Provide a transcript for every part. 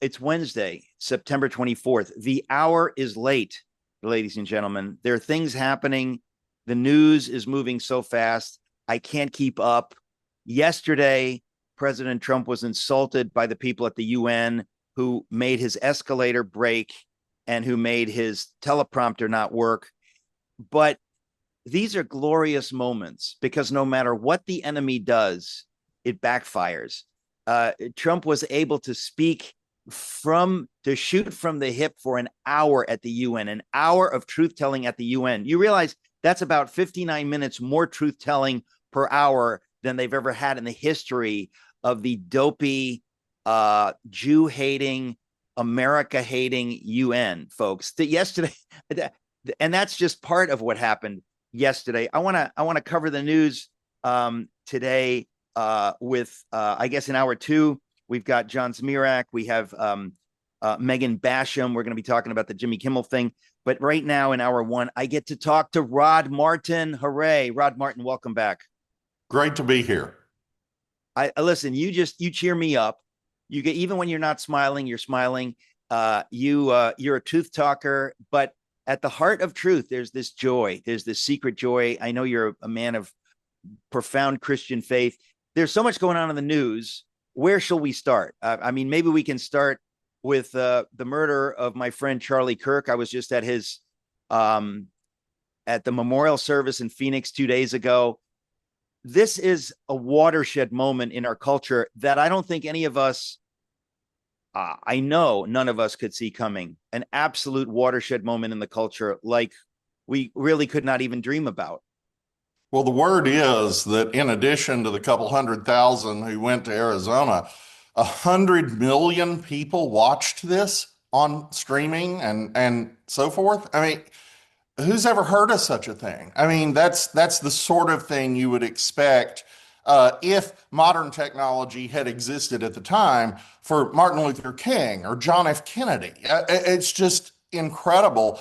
It's Wednesday, September 24th. The hour is late, ladies and gentlemen. There are things happening. The news is moving so fast. I can't keep up. Yesterday, President Trump was insulted by the people at the UN who made his escalator break and who made his teleprompter not work. But these are glorious moments because no matter what the enemy does, it backfires. Trump was able to shoot from the hip for an hour at the UN, an hour of truth telling at the UN. You realize that's about 59 minutes more truth telling per hour than they've ever had in the history of the dopey, Jew hating, America hating UN, folks. Yesterday, and that's just part of what happened yesterday. I want to cover the news today with I guess in hour two. We've got John Zmirak. We have Megan Basham. We're going to be talking about the Jimmy Kimmel thing. But right now in hour one, I get to talk to Rod Martin. Hooray. Rod Martin, welcome back. Great to be here. I listen, you cheer me up. You get, even when you're not smiling, you're smiling. You're a truth talker, but at the heart of truth, there's this joy. There's this secret joy. I know you're a man of profound Christian faith. There's so much going on in the news. Where shall we start? I mean, maybe we can start with the murder of my friend Charlie Kirk. I was just at his at the memorial service in Phoenix 2 days ago. This is a watershed moment in our culture that I don't think any of us, I know none of us could see coming. An absolute watershed moment in the culture like we really could not even dream about. Well, the word is that in addition to the couple 100,000 who went to Arizona, 100 million people watched this on streaming and so forth. I mean, who's ever heard of such a thing? I mean, that's the sort of thing you would expect if modern technology had existed at the time for Martin Luther King or John F. Kennedy. It's just incredible.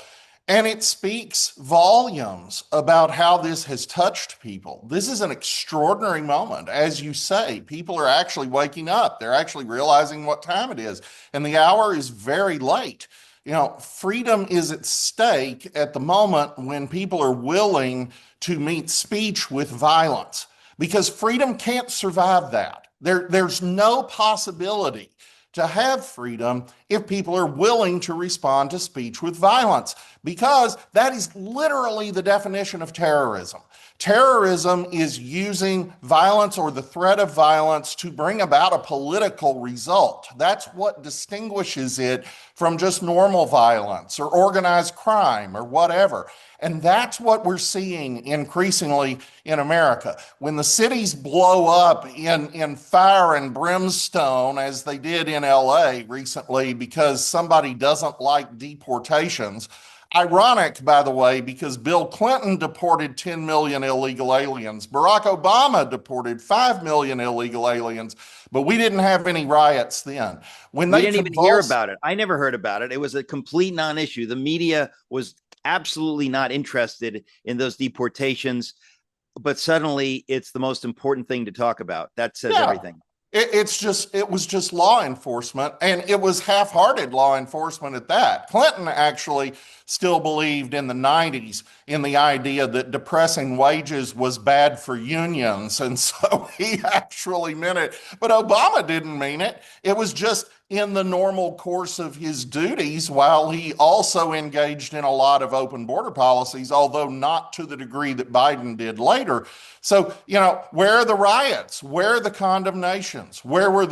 And it speaks volumes about how this has touched people. This is an extraordinary moment. As you say, people are actually waking up. They're actually realizing what time it is. And the hour is very late. You know, freedom is at stake at the moment when people are willing to meet speech with violence, because freedom can't survive that. There's no possibility to have freedom if people are willing to respond to speech with violence, because that is literally the definition of terrorism. Terrorism is using violence or the threat of violence to bring about a political result. That's what distinguishes it from just normal violence or organized crime or whatever. And that's what we're seeing increasingly in America. When the cities blow up in fire and brimstone, as they did in LA recently, because somebody doesn't like deportations. Ironic, by the way, because Bill Clinton deported 10 million illegal aliens. Barack Obama deported 5 million illegal aliens, but we didn't have any riots then. We didn't even hear about it. I never heard about it. It was a complete non-issue. The media was absolutely not interested in those deportations, but suddenly it's the most important thing to talk about. That says everything. It was just law enforcement, and it was half-hearted law enforcement at that. Clinton actually still believed in the 90s in the idea that depressing wages was bad for unions, and so he actually meant it. But Obama didn't mean it. It was just in the normal course of his duties, while he also engaged in a lot of open border policies, although not to the degree that Biden did later. So, where are the riots? Where are the condemnations? Where were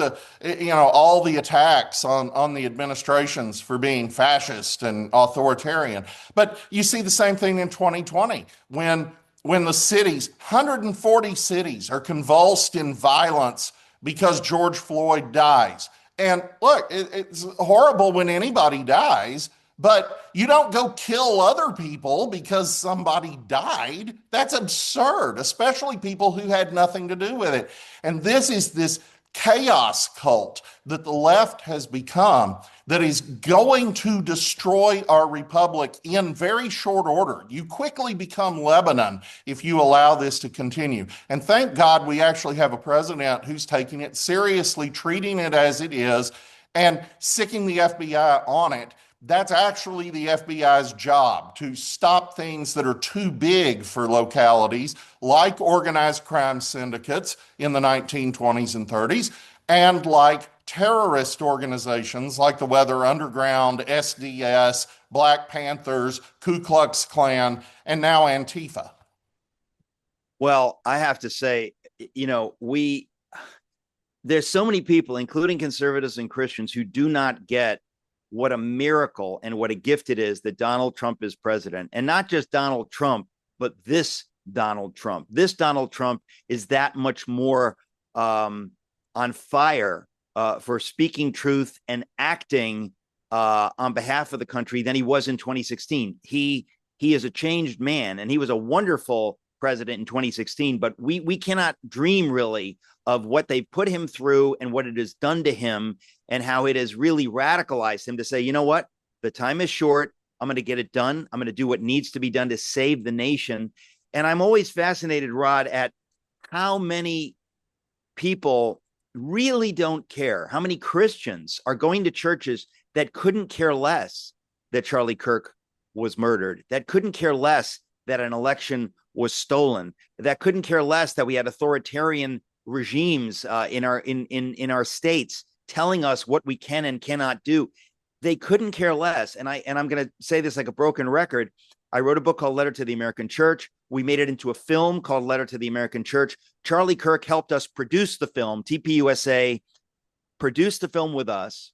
all the attacks on the administrations for being fascist and authoritarian? But you see the same thing in 2020 when the cities, 140 cities, are convulsed in violence because George Floyd dies. And look, it's horrible when anybody dies, but you don't go kill other people because somebody died. That's absurd, especially people who had nothing to do with it. And this is this chaos cult that the left has become that is going to destroy our republic in very short order. You quickly become Lebanon if you allow this to continue. And thank God we actually have a president who's taking it seriously, treating it as it is, and sicking the FBI on it. That's actually the FBI's job, to stop things that are too big for localities, like organized crime syndicates in the 1920s and 30s, and like terrorist organizations like the Weather Underground, SDS, Black Panthers, Ku Klux Klan, and now Antifa. Well, I have to say, there's so many people, including conservatives and Christians, who do not get what a miracle and what a gift it is that Donald Trump is president. And not just Donald Trump, but this Donald Trump. This Donald Trump is that much more on fire for speaking truth and acting on behalf of the country than he was in 2016. He is a changed man, and he was a wonderful president in 2016, but we cannot dream really of what they've put him through and what it has done to him, and how it has really radicalized him to say, you know what, the time is short. I'm going to get it done. I'm going to do what needs to be done to save the nation. And I'm always fascinated, Rod, at how many people really don't care, how many Christians are going to churches that couldn't care less that Charlie Kirk was murdered, that couldn't care less that an election was stolen, that couldn't care less that we had authoritarian regimes in our states telling us what we can and cannot do. They couldn't care less. And I'm going to say this like a broken record. I wrote a book called Letter to the American Church. We made it into a film called Letter to the American Church. Charlie Kirk helped us produce the film. TPUSA produced the film with us.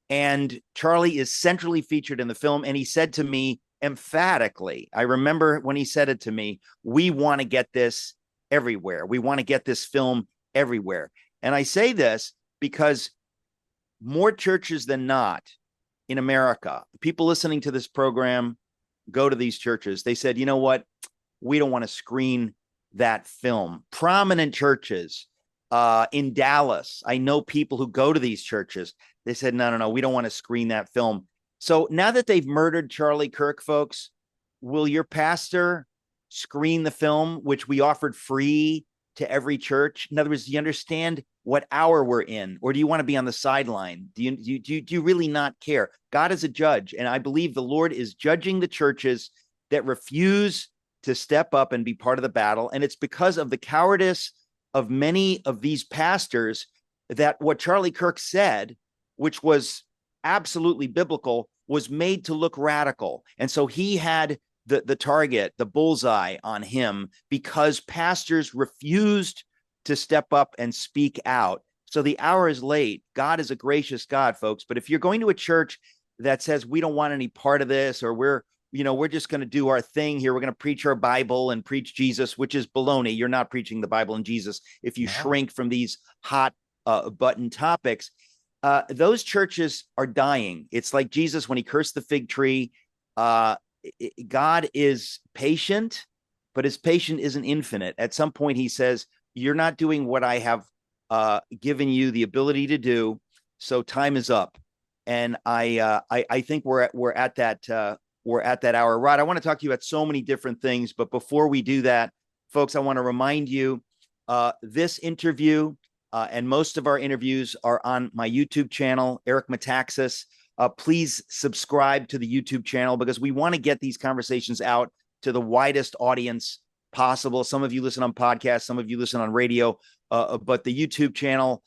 And Charlie is centrally featured in the film. And he said to me emphatically, I remember when he said it to me, we want to get this everywhere. We want to get this film everywhere. And I say this because more churches than not in America, people listening to this program go to these churches. They said, you know what? We don't want to screen that film. Prominent churches in Dallas, I know people who go to these churches. They said, no, we don't want to screen that film. So now that they've murdered Charlie Kirk, folks, will your pastor screen the film, which we offered free to every church? In other words, do you understand what hour we're in? Or do you want to be on the sideline? Do you really not care? God is a judge. And I believe the Lord is judging the churches that refuse to step up and be part of the battle. And it's because of the cowardice of many of these pastors that what Charlie Kirk said, which was absolutely biblical, was made to look radical. And so he had the target, the bullseye on him, because pastors refused to step up and speak out. So the hour is late. God is a gracious God, folks. But if you're going to a church that says we don't want any part of this, or we're just going to do our thing here, we're going to preach our Bible and preach Jesus, which is baloney. You're not preaching the Bible and Jesus if you shrink from these hot button topics. Those churches are dying. It's like Jesus when he cursed the fig tree. God is patient, but his patience isn't infinite. At some point, he says, you're not doing what I have given you the ability to do, so time is up. And I think we're at that hour. Rod, I want to talk to you about so many different things, but before we do that, folks, I want to remind you this interview and most of our interviews are on my YouTube channel, Eric Metaxas. Please subscribe to the YouTube channel because we want to get these conversations out to the widest audience possible. Some of you listen on podcasts, some of you listen on radio, but the YouTube channel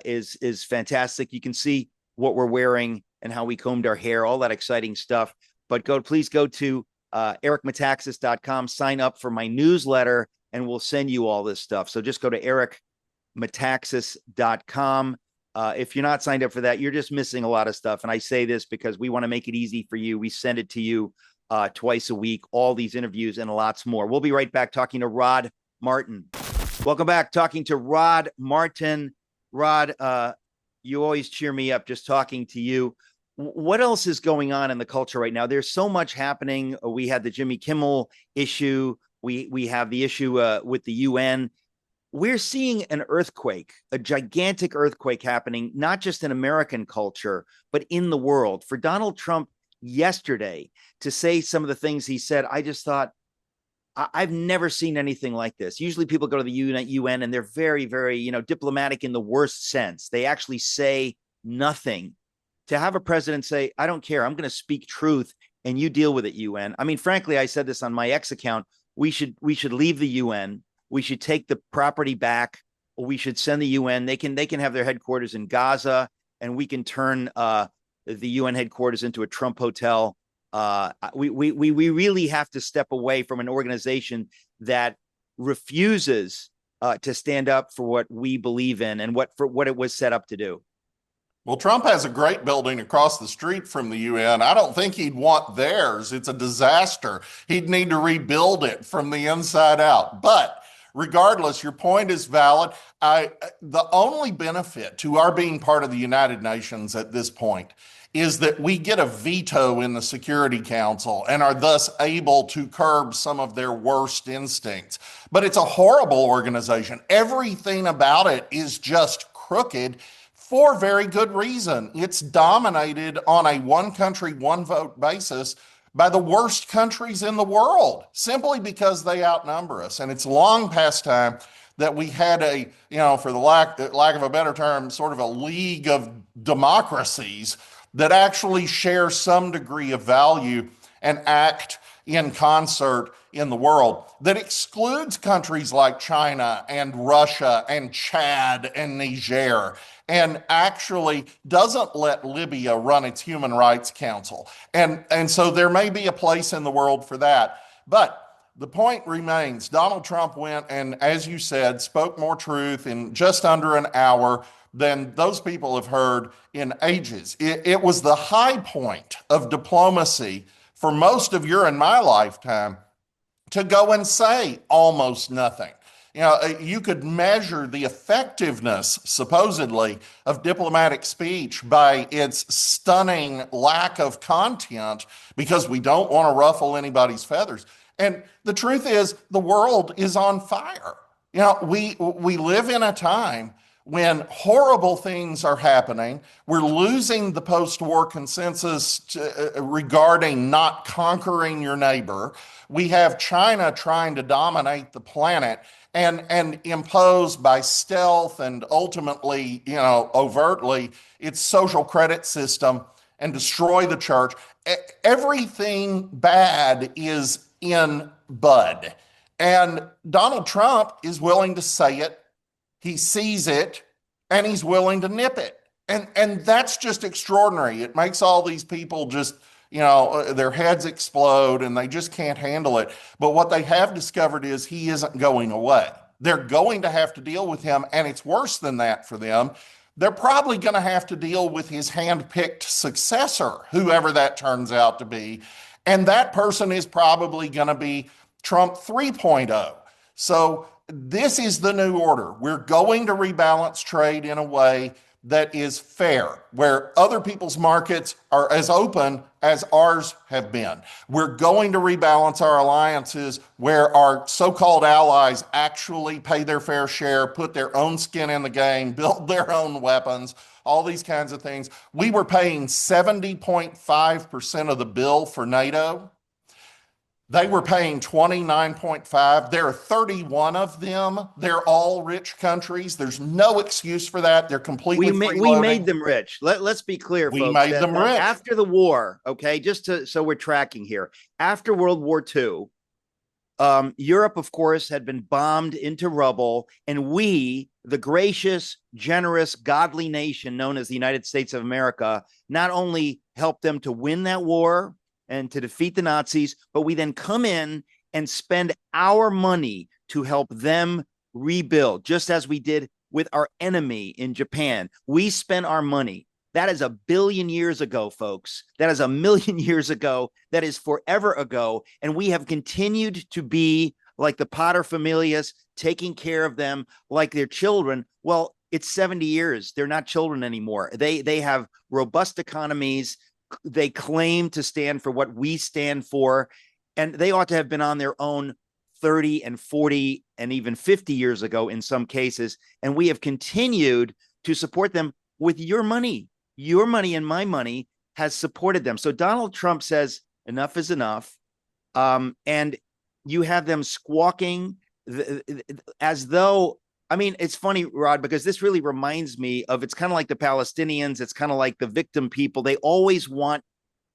is fantastic. You can see what we're wearing and how we combed our hair, all that exciting stuff. But please go to ericmetaxas.com, sign up for my newsletter, and we'll send you all this stuff. So just go to ericmetaxas.com. If you're not signed up for that, you're just missing a lot of stuff. And I say this because we want to make it easy for you. We send it to you twice a week, all these interviews and lots more. We'll be right back talking to Rod Martin. Welcome back, talking to Rod Martin. Rod, you always cheer me up just talking to you. What else is going on in the culture right now? There's so much happening. We had the Jimmy Kimmel issue. We have the issue with the UN. We're seeing an earthquake, a gigantic earthquake happening, not just in American culture, but in the world. For Donald Trump yesterday to say some of the things he said, I just thought, I've never seen anything like this. Usually people go to the UN and they're very, very, diplomatic in the worst sense. They actually say nothing to have a president say, I don't care, I'm going to speak truth and you deal with it, UN. I mean, frankly, I said this on my X account. We should leave the UN. We should take the property back. We should send the UN. They can have their headquarters in Gaza, and we can turn the UN headquarters into a Trump hotel. We really have to step away from an organization that refuses to stand up for what we believe in and what it was set up to do. Well, Trump has a great building across the street from the UN. I don't think he'd want theirs. It's a disaster. He'd need to rebuild it from the inside out. But regardless, your point is valid. The only benefit to our being part of the United Nations at this point is that we get a veto in the Security Council and are thus able to curb some of their worst instincts. But it's a horrible organization. Everything about it is just crooked for very good reason. It's dominated on a one country, one vote basis by the worst countries in the world, simply because they outnumber us. And it's long past time that we had for the lack of a better term, sort of a league of democracies that actually share some degree of value and act in concert in the world, that excludes countries like China and Russia and Chad and Niger, and actually doesn't let Libya run its Human Rights Council. And so there may be a place in the world for that. But the point remains, Donald Trump went and, as you said, spoke more truth in just under an hour than those people have heard in ages. It was the high point of diplomacy for most of your and my lifetime to go and say almost nothing. You could measure the effectiveness, supposedly, of diplomatic speech by its stunning lack of content because we don't want to ruffle anybody's feathers. And the truth is, the world is on fire. We live in a time when horrible things are happening. We're losing the post-war consensus regarding not conquering your neighbor. We have China trying to dominate the planet and impose by stealth and ultimately, overtly, its social credit system and destroy the church. Everything bad is in bud. And Donald Trump is willing to say it. He sees it and he's willing to nip it. And that's just extraordinary. It makes all these people just, their heads explode and they just can't handle it. But what they have discovered is he isn't going away. They're going to have to deal with him. And it's worse than that for them. They're probably going to have to deal with his hand-picked successor, whoever that turns out to be. And that person is probably going to be Trump 3.0. So this is the new order. We're going to rebalance trade in a way that is fair, where other people's markets are as open as ours have been. We're going to rebalance our alliances where our so-called allies actually pay their fair share, put their own skin in the game, build their own weapons, all these kinds of things. We were paying 70.5% of the bill for NATO. They were paying 29.5. There are 31 of them. They're all rich countries. There's no excuse for that. They're completely we made them rich. Let's be clear, folks. We made them rich. After the war, okay, so we're tracking here. After World War II, Europe, of course, had been bombed into rubble, and we, the gracious, generous, godly nation known as the United States of America, not only helped them to win that war and to defeat the Nazis, but we then come in and spend our money to help them rebuild, just as we did with our enemy in Japan. We spent our money. That is 1 billion years ago, folks. That is 1 million years ago. That is forever ago. And we have continued to be like the paterfamilias, taking care of them like their children. Well, it's 70 years. They're not children anymore. They have robust economies. They claim to stand for what we stand for, and they ought to have been on their own 30 and 40 and even 50 years ago in some cases. And we have continued to support them with your money. Your money and my money has supported them. So Donald Trump says enough is enough. And you have them squawking as though I mean, it's funny, Rod, because this really reminds me of, it's kind of like the Palestinians. It's kind of like the victim people. They always want,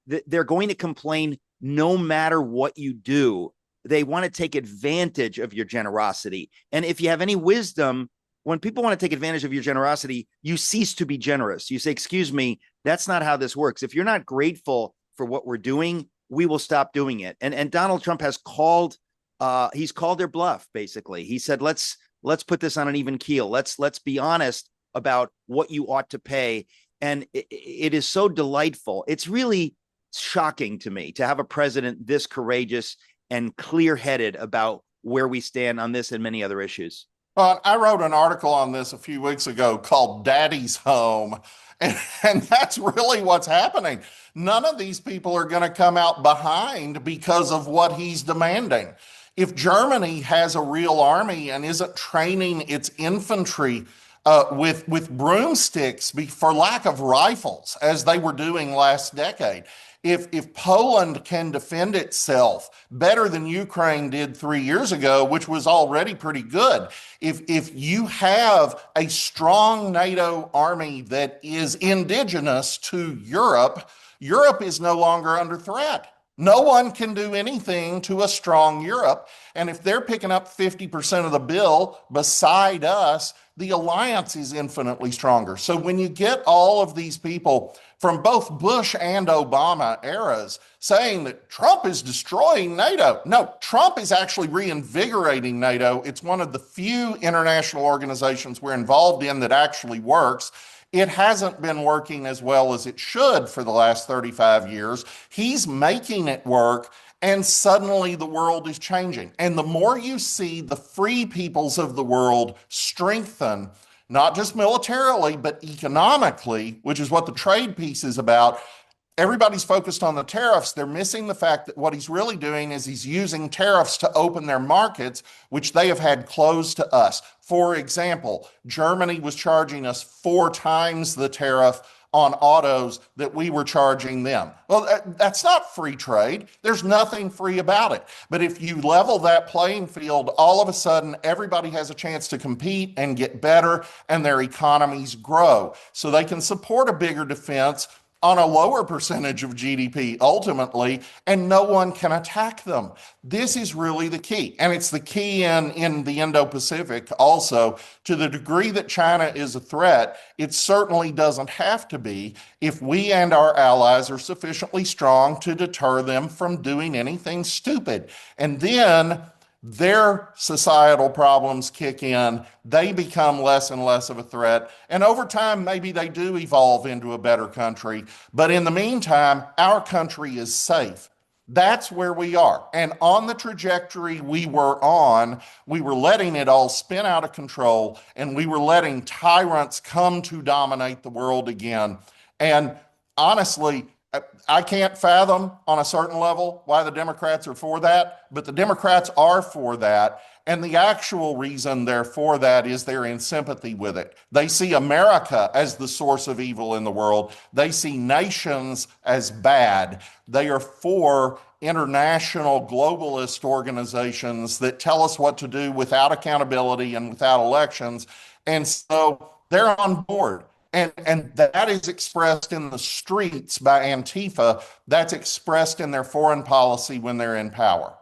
they're going to complain no matter what you do. They want to take advantage of your generosity. And if you have any wisdom, when people want to take advantage of your generosity, you cease to be generous. You say, excuse me, that's not how this works. If you're not grateful for what we're doing, we will stop doing it. And Donald Trump has called, he's called their bluff, basically. He said, let's put this on an even keel. Let's be honest about what you ought to pay. And it is so delightful. It's really shocking to me to have a president this courageous and clear-headed about where we stand on this and many other issues. Well, I wrote an article on this a few weeks ago called Daddy's Home. And that's really what's happening. None of these people are going to come out behind because of what he's demanding. If Germany has a real army and isn't training its infantry with broomsticks for lack of rifles, as they were doing last decade, if Poland can defend itself better than Ukraine did 3 years ago, which was already pretty good, if you have a strong NATO army that is indigenous to Europe, Europe is no longer under threat. No one can do anything to a strong Europe. And if they're picking up 50% of the bill beside us, the alliance is infinitely stronger. So when you get all of these people from both Bush and Obama eras saying that Trump is destroying NATO, no, Trump is actually reinvigorating NATO. It's one of the few international organizations we're involved in that actually works. It hasn't been working as well as it should for the last 35 years. He's making it work, and suddenly the world is changing. And the more you see the free peoples of the world strengthen, not just militarily, but economically, which is what the trade piece is about, everybody's focused on the tariffs. They're missing the fact that what he's really doing is he's using tariffs to open their markets, which they have had closed to us. For example, Germany was charging us 4 times the tariff on autos that we were charging them. Well, that's not free trade. There's nothing free about it. But if you level that playing field, all of a sudden everybody has a chance to compete and get better, and their economies grow. So they can support a bigger defense on a lower percentage of GDP ultimately, and no one can attack them. This is really the key. And it's the key in the Indo-Pacific also. To the degree that China is a threat, it certainly doesn't have to be if we and our allies are sufficiently strong to deter them from doing anything stupid. And then their societal problems kick in, they become less and less of a threat, and over time, maybe they do evolve into a better country. But in the meantime, our country is safe. That's where we are. And on the trajectory we were on, we were letting it all spin out of control, and we were letting tyrants come to dominate the world again. And honestly, I can't fathom on a certain level why the Democrats are for that, but the Democrats are for that. And the actual reason they're for that is they're in sympathy with it. They see America as the source of evil in the world. They see nations as bad. They are for international globalist organizations that tell us what to do without accountability and without elections. And so they're on board. And that is expressed in the streets by Antifa. That's expressed in their foreign policy when they're in power.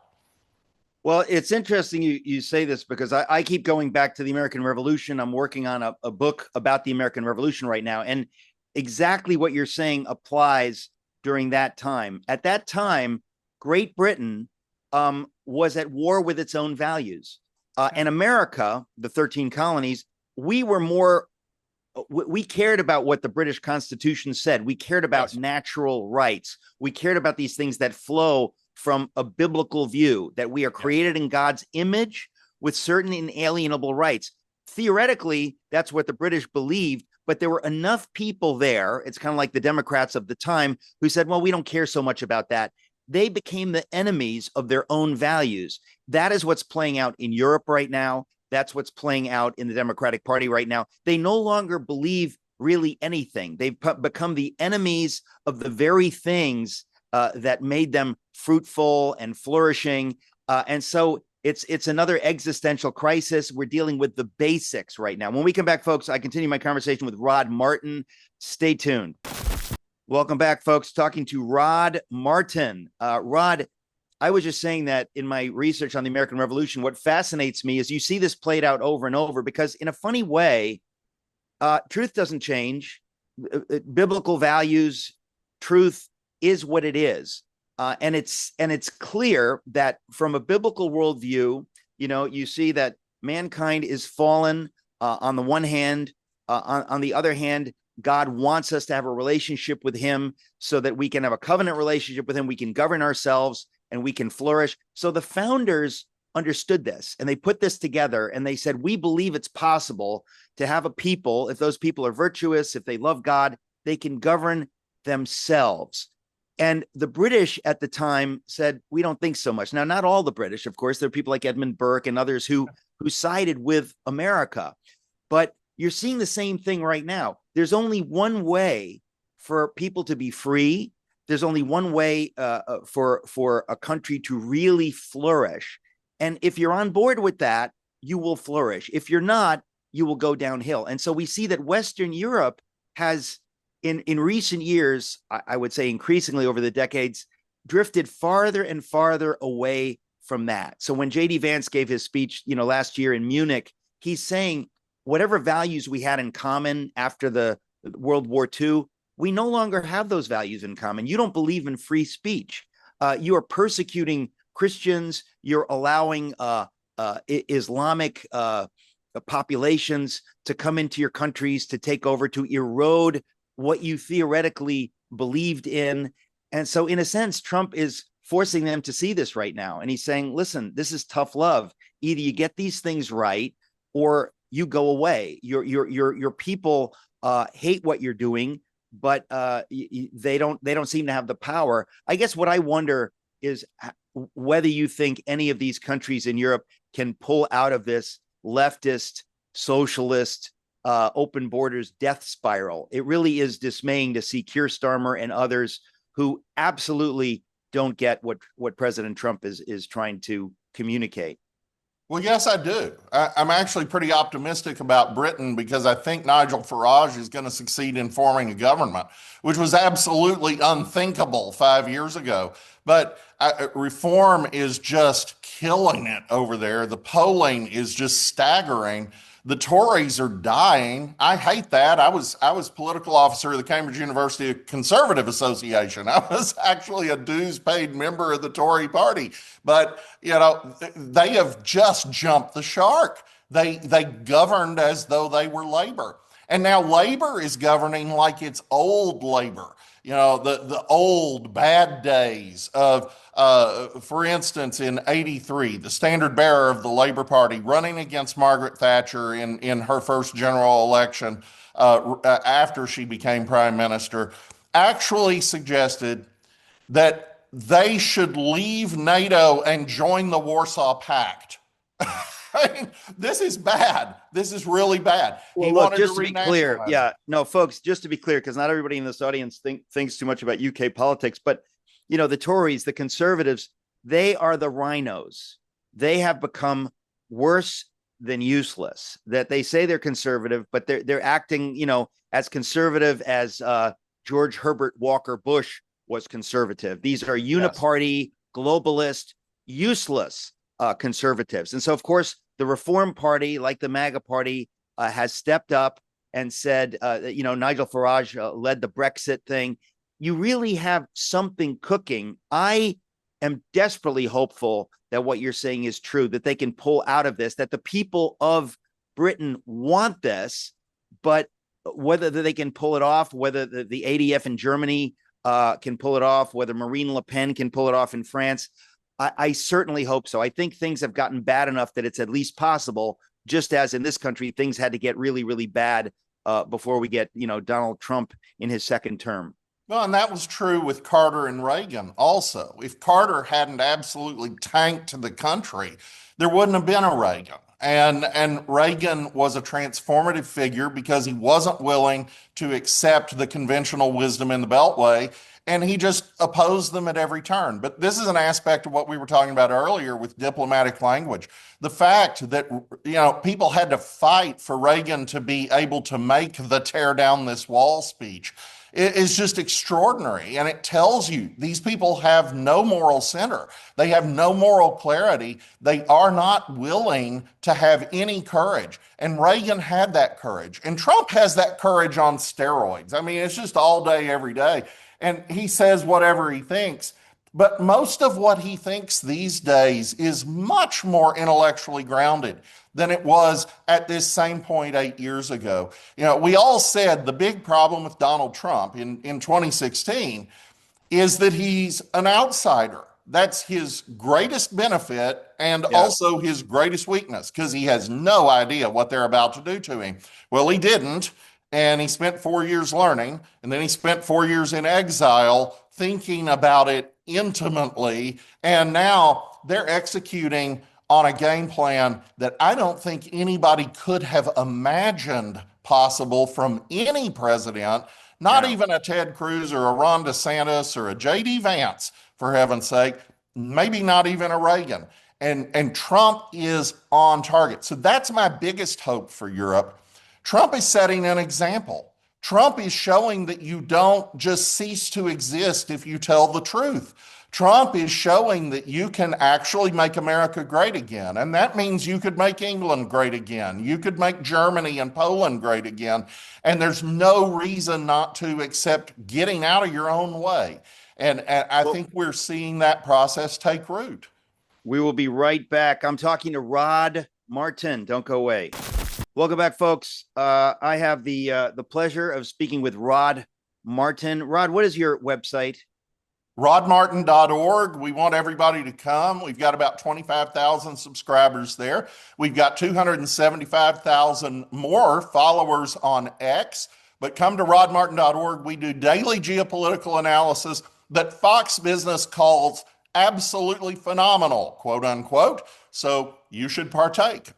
Well, it's interesting you say this, because I keep going back to the American Revolution. I'm working on a book about the American Revolution right now. And exactly what you're saying applies during that time. At that time, Great Britain was at war with its own values. And America, the 13 colonies, we cared about what the British Constitution said. We cared about natural rights. We cared about these things that flow from a biblical view, that we are created in God's image with certain inalienable rights. Theoretically, that's what the British believed, but there were enough people there, it's kind of like the Democrats of the time, who said, well, we don't care so much about that. They became the enemies of their own values. That is what's playing out in Europe right now. That's what's playing out in the Democratic Party right now. They no longer believe really anything. They've become the enemies of the very things that made them fruitful and flourishing. And so It's another existential crisis. We're dealing with the basics right now. When we come back, folks, I continue my conversation with Rod Martin. Stay tuned. Welcome back, folks. Talking to Rod Martin. Rod, I was just saying that in my research on the American Revolution, what fascinates me is you see this played out over and over because, in a funny way, truth doesn't change. Biblical values, truth is what it is. And it's clear that from a biblical worldview, you see that mankind is fallen on the one hand. On the other hand, God wants us to have a relationship with him so that we can have a covenant relationship with him. We can govern ourselves and we can flourish. So the founders understood this and they put this together and they said, we believe it's possible to have a people, if those people are virtuous, if they love God, they can govern themselves. And the British at the time said, we don't think so much. Now, not all the British, of course, there are people like Edmund Burke and others who sided with America. But you're seeing the same thing right now. There's only one way for people to be free. There's only one way for a country to really flourish. And if you're on board with that, you will flourish. If you're not, you will go downhill. And so we see that Western Europe has, in recent years, I would say increasingly over the decades, drifted farther and farther away from that. So when J.D. Vance gave his speech, last year in Munich, he's saying whatever values we had in common after the World War II, we no longer have those values in common. You don't believe in free speech. You are persecuting Christians. You're allowing Islamic populations to come into your countries, to take over, to erode what you theoretically believed in. And so in a sense, Trump is forcing them to see this right now. And he's saying, listen, this is tough love. Either you get these things right or you go away. Your people hate what you're doing, but they don't seem to have the power. I guess what I wonder is whether you think any of these countries in Europe can pull out of this leftist, socialist, open borders death spiral. It really is dismaying to see Keir Starmer and others who absolutely don't get what President Trump is trying to communicate. Well, yes, I do. I'm actually pretty optimistic about Britain because I think Nigel Farage is going to succeed in forming a government, which was absolutely unthinkable 5 years ago. But reform is just killing it over there. The polling is just staggering. The Tories are dying. I hate that. I was political officer of the Cambridge University Conservative Association. I was actually a dues paid member of the Tory party. But, they have just jumped the shark. They governed as though they were labor. And now labor is governing like it's old labor. The old bad days of, for instance, in '83, the standard bearer of the Labor Party running against Margaret Thatcher in her first general election after she became prime minister, actually suggested that they should leave NATO and join the Warsaw Pact. I mean, this is bad. This is really bad. Well, He look, wanted just to to be clear, renationalize it. folks, just to be clear, because not everybody in this audience thinks too much about UK politics, but the Tories, the conservatives, they are the rhinos. They have become worse than useless. That they say they're conservative, but they're acting, as conservative as George Herbert Walker Bush was conservative. These are uniparty, globalist, useless conservatives. And so, of course, the Reform Party, like the MAGA Party, has stepped up and said, Nigel Farage led the Brexit thing. You really have something cooking. I am desperately hopeful that what you're saying is true, that they can pull out of this, that the people of Britain want this, but whether they can pull it off, whether the ADF in Germany can pull it off, whether Marine Le Pen can pull it off in France, I certainly hope so. I think things have gotten bad enough that it's at least possible, just as in this country, things had to get really, really bad before we get, Donald Trump in his second term. Well, and that was true with Carter and Reagan also. If Carter hadn't absolutely tanked the country, there wouldn't have been a Reagan. And Reagan was a transformative figure because he wasn't willing to accept the conventional wisdom in the Beltway. and he just opposed them at every turn. But this is an aspect of what we were talking about earlier with diplomatic language. The fact that, people had to fight for Reagan to be able to make the tear down this wall speech is just extraordinary. And it tells you these people have no moral center. They have no moral clarity. They are not willing to have any courage. And Reagan had that courage. And Trump has that courage on steroids. I mean, it's just all day, every day. And he says whatever he thinks. But most of what he thinks these days is much more intellectually grounded than it was at this same point 8 years ago. We all said the big problem with Donald Trump in 2016 is that he's an outsider. That's his greatest benefit and Yeah. also his greatest weakness because he has no idea what they're about to do to him. Well, he didn't. And he spent 4 years learning, and then he spent 4 years in exile thinking about it intimately. And now they're executing on a game plan that I don't think anybody could have imagined possible from any president, not Yeah. even a Ted Cruz or a Ron DeSantis or a J.D. Vance, for heaven's sake, maybe not even a Reagan. And Trump is on target. So that's my biggest hope for Europe. Trump is setting an example. Trump is showing that you don't just cease to exist if you tell the truth. Trump is showing that you can actually make America great again. And that means you could make England great again. You could make Germany and Poland great again. And there's no reason not to except getting out of your own way. And I Well, think we're seeing that process take root. we will be right back. I'm talking to Rod Martin. Don't go away. Welcome back, folks. I have the pleasure of speaking with Rod Martin. Rod, what is your website? rodmartin.org. We want everybody to come. We've got about 25,000 subscribers there. We've got 275,000 more followers on X. But come to rodmartin.org. We do daily geopolitical analysis that Fox Business calls absolutely phenomenal, quote unquote. So you should partake.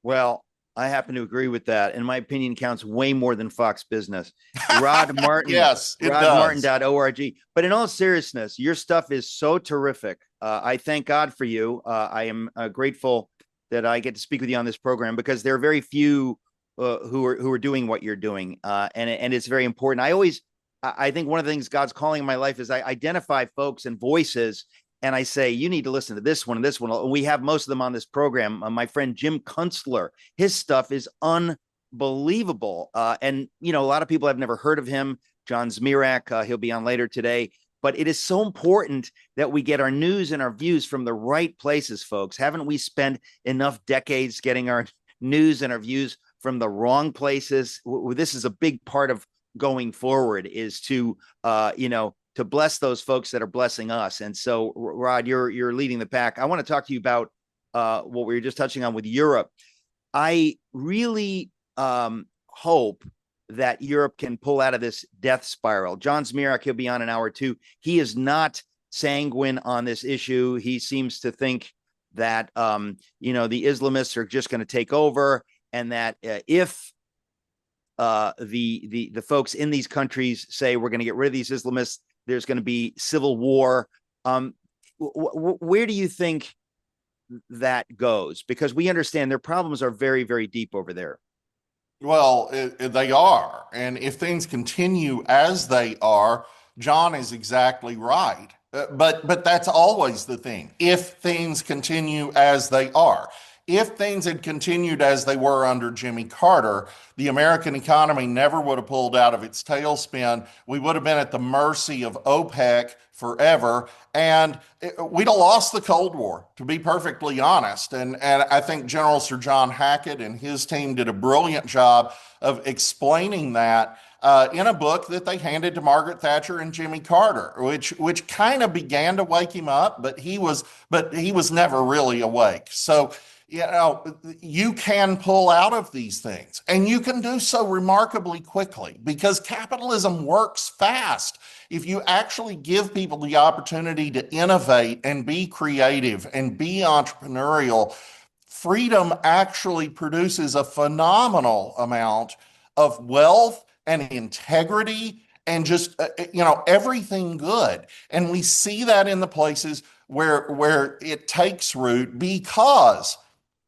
Well, I happen to agree with that. And my opinion counts way more than Fox Business. Rod Martin, Yes, it does. rodmartin.org. But in all seriousness, your stuff is so terrific. I thank God for you. I am grateful that I get to speak with you on this program because there are very few who are doing what you're doing. And it's very important. I think one of the things God's calling in my life is I identify folks and voices, and I say, you need to listen to this one and this one. We have most of them on this program. My friend Jim Kunstler, his stuff is unbelievable. And, a lot of people have never heard of him. John Zmirak, he'll be on later today. But it is so important that we get our news and our views from the right places, folks. Haven't we spent enough decades getting our news and our views from the wrong places? This is a big part of going forward, is to, to bless those folks that are blessing us. And so, Rod, you're leading the pack. I want to talk to you about what we were just touching on with Europe. I really hope that Europe can pull out of this death spiral. John Zmirak, he'll be on in hour 2. He is not sanguine on this issue. He seems to think that, the Islamists are just going to take over, and that if the folks in these countries say we're going to get rid of these Islamists, there's going to be civil war. Where do you think that goes? Because we understand their problems are very, very deep over there. Well, they are. And if things continue as they are, John is exactly right. But that's always the thing. If things continue as they are. If things had continued as they were under Jimmy Carter, the American economy never would have pulled out of its tailspin. We would have been at the mercy of OPEC forever. And we'd have lost the Cold War, to be perfectly honest. And I think General Sir John Hackett and his team did a brilliant job of explaining that in a book that they handed to Margaret Thatcher and Jimmy Carter, which kind of began to wake him up, but he was never really awake. So, you can pull out of these things, and you can do so remarkably quickly because capitalism works fast. If you actually give people the opportunity to innovate and be creative and be entrepreneurial, freedom actually produces a phenomenal amount of wealth and integrity and just everything good. And we see that in the places where it takes root, because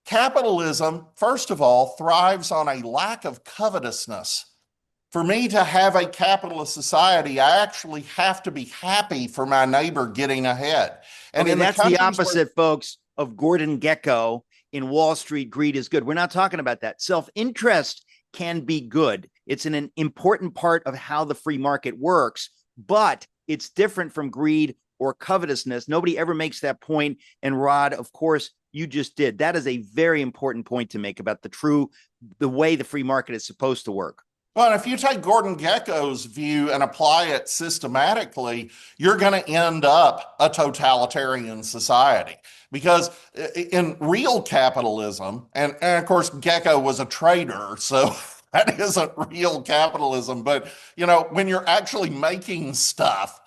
capitalism, first of all, thrives on a lack of covetousness. For me to have a capitalist society, I actually have to be happy for my neighbor getting ahead. And Okay, in the that's the countries where opposite, folks, of Gordon Gekko in Wall Street. Greed is good. We're not talking about that. Self-interest can be good. It's an important part of how the free market works, but it's different from greed or covetousness. Nobody ever makes that point. And Rod, of course, you just did. That is a very important point to make about the way the free market is supposed to work. Well, if you take Gordon Gekko's view and apply it systematically, you're going to end up a totalitarian society. Because in real capitalism, and of course, Gekko was a trader, so that isn't real capitalism. But, when you're actually making stuff,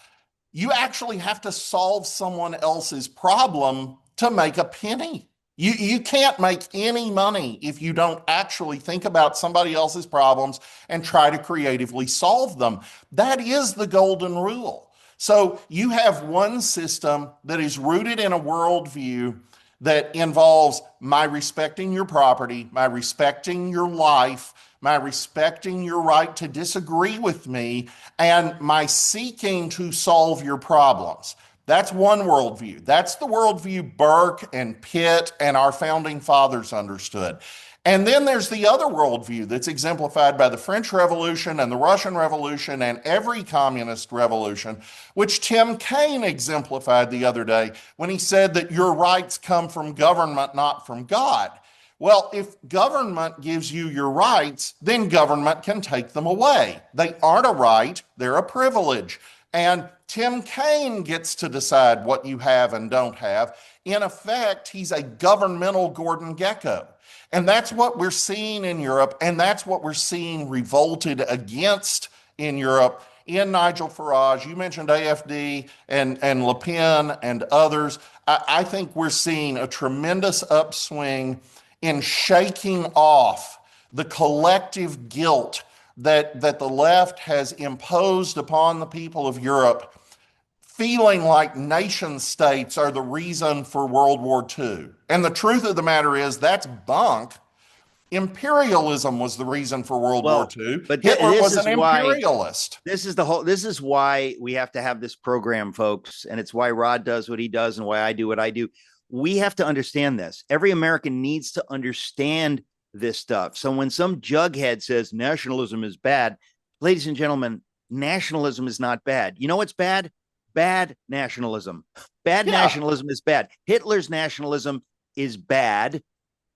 you actually have to solve someone else's problem to make a penny. You can't make any money if you don't actually think about somebody else's problems and try to creatively solve them. That is the golden rule. So you have one system that is rooted in a worldview that involves my respecting your property, my respecting your life, my respecting your right to disagree with me, and my seeking to solve your problems. That's one worldview. That's the worldview Burke and Pitt and our founding fathers understood. And then there's the other worldview that's exemplified by the French Revolution and the Russian Revolution and every communist revolution, which Tim Kaine exemplified the other day when he said that your rights come from government, not from God. Well, if government gives you your rights, then government can take them away. They aren't a right, they're a privilege. And Tim Kaine gets to decide what you have and don't have. In effect, he's a governmental Gordon Gekko. And that's what we're seeing in Europe, and that's what we're seeing revolted against in Europe in Nigel Farage. You mentioned AFD and Le Pen and others. I think we're seeing a tremendous upswing in shaking off the collective guilt that the left has imposed upon the people of Europe, feeling like nation states are the reason for World War II. And the truth of the matter is that's bunk. Imperialism was the reason for World War II. But Hitler was an imperialist. This is why we have to have this program, folks. And it's why Rod does what he does and why I do what I do. We have to understand this. Every American needs to understand this stuff. So when some jughead says nationalism is bad, ladies and gentlemen, nationalism is not bad. You know what's bad? Bad nationalism. Nationalism is bad. Hitler's nationalism is bad.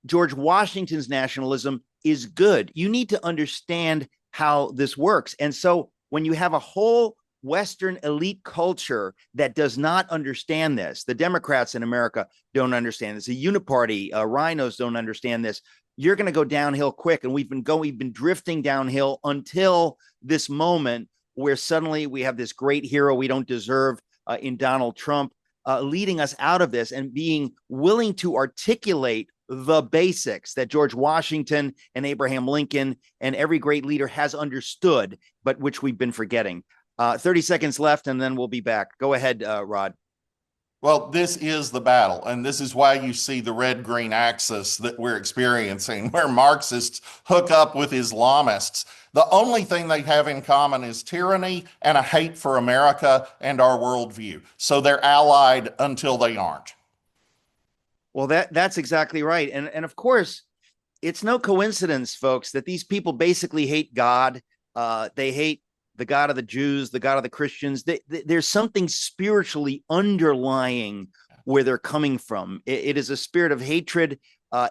George Washington's nationalism is good. You need to understand how this works. And so when you have a whole Western elite culture that does not understand this, the Democrats in America don't understand this, the Uniparty rhinos don't understand this, you're going to go downhill quick. And we've been drifting downhill until this moment where suddenly we have this great hero we don't deserve in Donald Trump leading us out of this and being willing to articulate the basics that George Washington and Abraham Lincoln and every great leader has understood, but which we've been forgetting. 30 seconds left, and then we'll be back. Go ahead, Rod. Well, this is the battle, and this is why you see the red-green axis that we're experiencing, where Marxists hook up with Islamists. The only thing they have in common is tyranny and a hate for America and our worldview. So they're allied until they aren't. Well, that's exactly right. And of course, it's no coincidence, folks, that these people basically hate God. They hate the God of the Jews, the God of the Christians. There's something spiritually underlying where they're coming from. It is a spirit of hatred.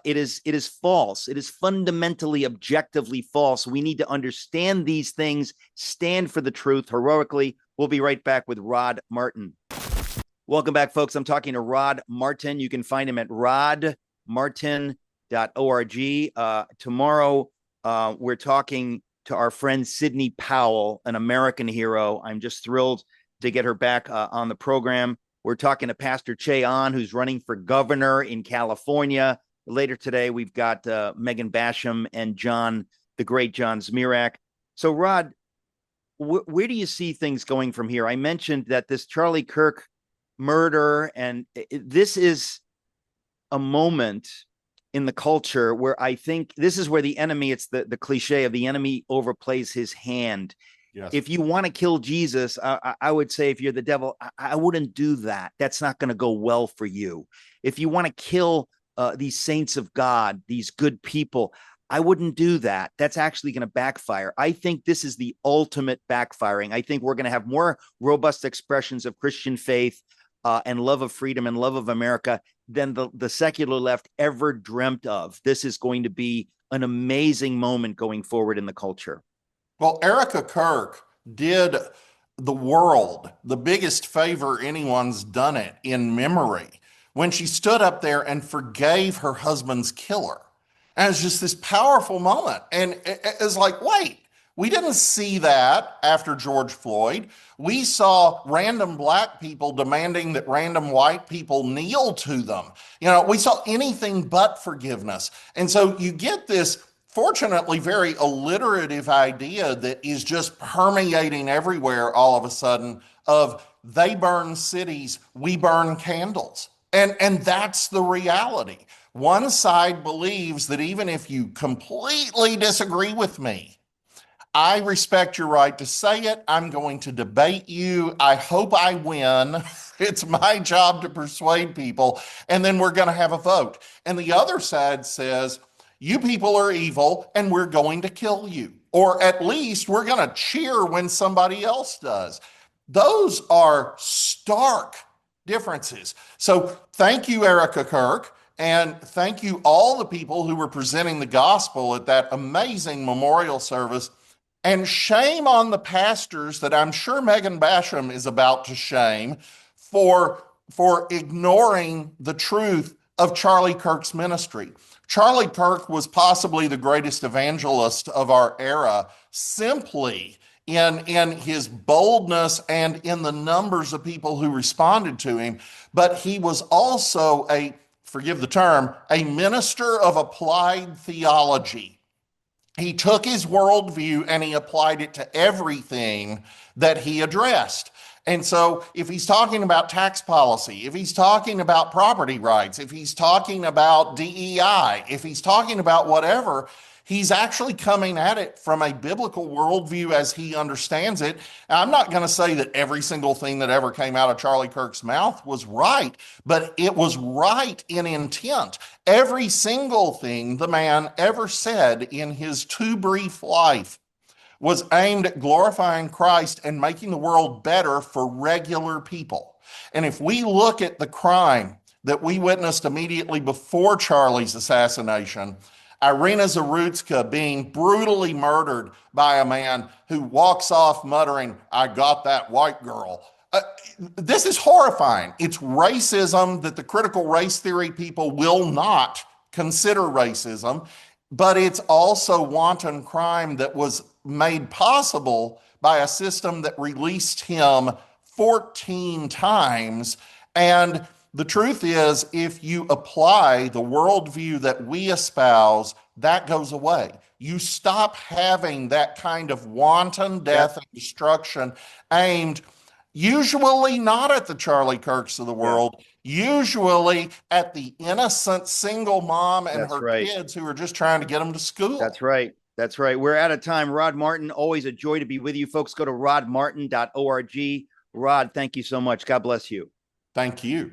It is false. It is fundamentally, objectively false. We need to understand these things, stand for the truth heroically. We'll be right back with Rod Martin. Welcome back, folks. I'm talking to Rod Martin. You can find him at rodmartin.org. Tomorrow, we're talking to our friend Sidney Powell, an American hero. I'm just thrilled to get her back on the program. We're talking to Pastor Che Ahn, who's running for governor in California. Later today, we've got Megan Basham and the great John Zmirak. So, Rod, where do you see things going from here? I mentioned that this Charlie Kirk murder, and this is a moment in the culture where I think this is where the enemy, it's the cliche of the enemy overplays his hand. Yes. If you want to kill Jesus, I would say if you're the devil, I wouldn't do that. That's not going to go well for you. If you want to kill these saints of God, these good people, I wouldn't do that. That's actually going to backfire. I think this is the ultimate backfiring. I think we're going to have more robust expressions of Christian faith and love of freedom and love of America than the secular left ever dreamt of. This is going to be an amazing moment going forward in the culture. Well, Erica Kirk did the world the biggest favor anyone's done it in memory when she stood up there and forgave her husband's killer. And it's just this powerful moment. And it's like, wait, we didn't see that after George Floyd. We saw random black people demanding that random white people kneel to them. You know, we saw anything but forgiveness. And so you get this, fortunately, very alliterative idea that is just permeating everywhere all of a sudden of they burn cities, we burn candles. And that's the reality. One side believes that even if you completely disagree with me, I respect your right to say it. I'm going to debate you. I hope I win. It's my job to persuade people. And then we're going to have a vote. And the other side says, you people are evil and we're going to kill you. Or at least we're going to cheer when somebody else does. Those are stark differences. So thank you, Erica Kirk. And thank you, all the people who were presenting the gospel at that amazing memorial service. And shame on the pastors that I'm sure Megan Basham is about to shame for ignoring the truth of Charlie Kirk's ministry. Charlie Kirk was possibly the greatest evangelist of our era simply in his boldness and in the numbers of people who responded to him. But he was also forgive the term, a minister of applied theology. He took his worldview and he applied it to everything that he addressed. And so if he's talking about tax policy, if he's talking about property rights, if he's talking about DEI, if he's talking about whatever, he's actually coming at it from a biblical worldview as he understands it. I'm not going to say that every single thing that ever came out of Charlie Kirk's mouth was right, but it was right in intent. Every single thing the man ever said in his too brief life was aimed at glorifying Christ and making the world better for regular people. And if we look at the crime that we witnessed immediately before Charlie's assassination, Irina Zarutska being brutally murdered by a man who walks off muttering, "I got that white girl." This is horrifying. It's racism that the critical race theory people will not consider racism, but it's also wanton crime that was made possible by a system that released him 14 times. And the truth is, if you apply the worldview that we espouse, that goes away. You stop having that kind of wanton death and destruction aimed usually not at the Charlie Kirks of the world, usually at the innocent single mom and her kids who are just trying to get them to school. That's right. That's right. We're out of time. Rod Martin, always a joy to be with you folks. Go to rodmartin.org. Rod, thank you so much. God bless you. Thank you.